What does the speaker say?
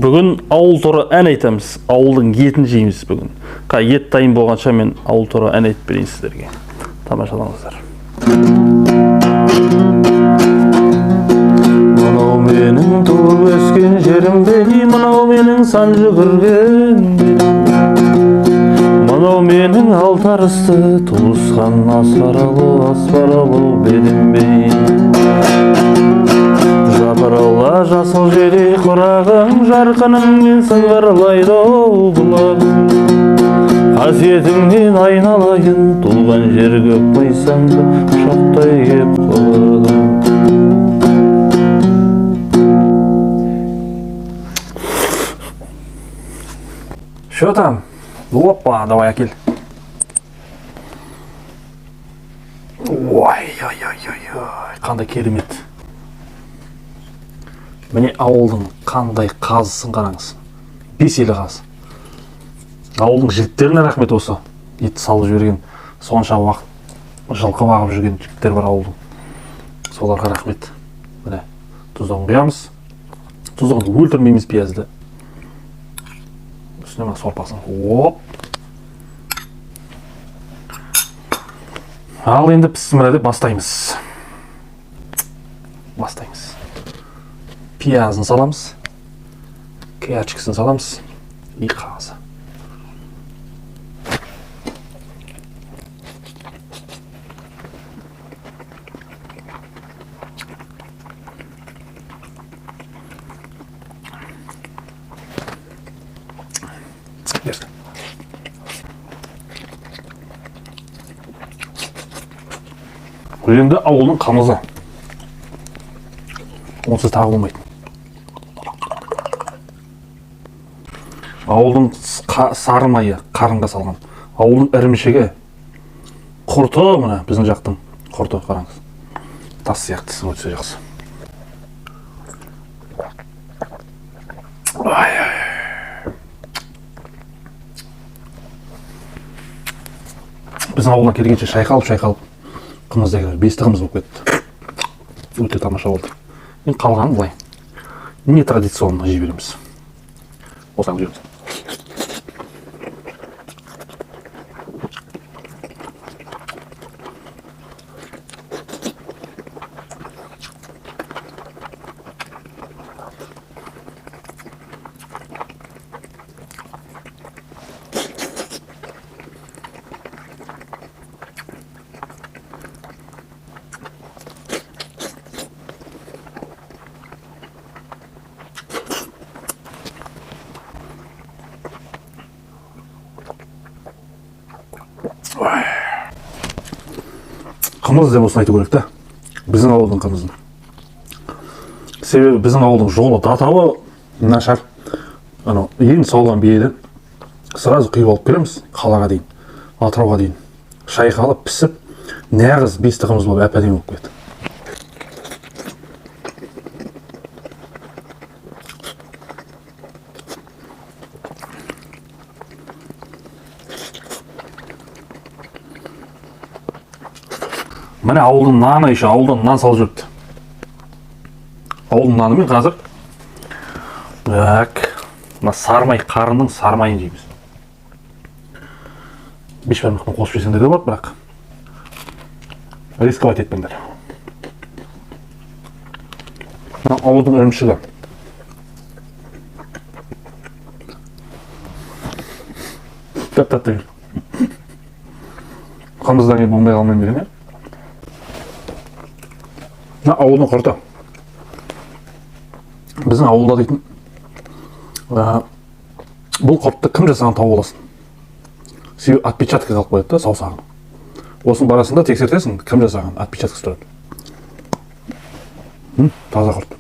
Бүгін ауыл туралы ән айтамыз. Ауылдың етін жейміз бүгін. Ет дайын болғанша мен ауыл туралы ән айтып берейін сіздерге. Тамашалаңыздар. Мынау менің туып өскен жерім бей, мынау менің сан жүгірген белім. Мынау менің алтарысты туысқан аспаралы белім бей. Жапырыла жасыл жері құрағың, жарқыныңмен сыңғырлайды оу бұлағың. Қасиетіңнен айналайын, туған жер көк байсаңды шоқтай кеп құладың. Шо там? Опа, давай әкел. Ой, қандай керемет. Міне ауылдың қандай қазысын қараңыз. Беселі қаз. Ауылдың жігіттеріне рахмет осы. Ет салып жіберген, сонша уақыт жылқы бағып жүрген жігіттер бар ауылдың. Соларға рахмет. Міне тұздығын құямыз. Тұздығын өлтірмейміз пиязды. Үстіне мына сорпасын. Оп. Ал енді пісіміне деп бастаймыз. Пиязын саламыз, кәрчіксін саламыз, и қазы. Берсін. Енді ауылдың қамызы. Онсыз тағы болмайды. Ауылдың сары майы қарынға салған. Ауылдың ірімшігі. Құрты мұна, біздің жақтың құрты қараңыз. Тас сияқтысы өтсе жақсы. Біздің ауылына келгенше шайқалып, қымыз дегенде 5 қымыз болып кетті. Өте тамаша болды. Мен қалғанын былай. Не традиционно жей береміз. Осылай жейміз. Қымыз деп осыны айту керек та. Біздің ауылдың қымызын. Себебі біздің ауылдың жолы датауы нашар. Ең солған биеден сразу құйып алып келеміз қалаға дейін, Атырауға дейін. Шайқалып, пісіп, нағыз 5 қымыз болып әп-әдемі болып кетті. Міне ауылдың наны еще, ауылдан нан салып жүріпті. Ауылдың наны мен қазір сармай, қарынның сармайын жейміз. Бешбармақтан қосып жесеңдер де болады, бірақ рисковать етпеңдер. Ауылдың ірімшігі. Тәп-тәп-тәп. Қымыздан кейін болмай қалмайын деген, е? Ауылдың құрты. Біздің ауылда дейтін, бұл құртты кім жасаған тауып аласың? Себебі отпечатка қалып қояды да, саусағын. Осының барасында тексертесің, кім жасаған, отпечаткасы тұрады. Таза құрт.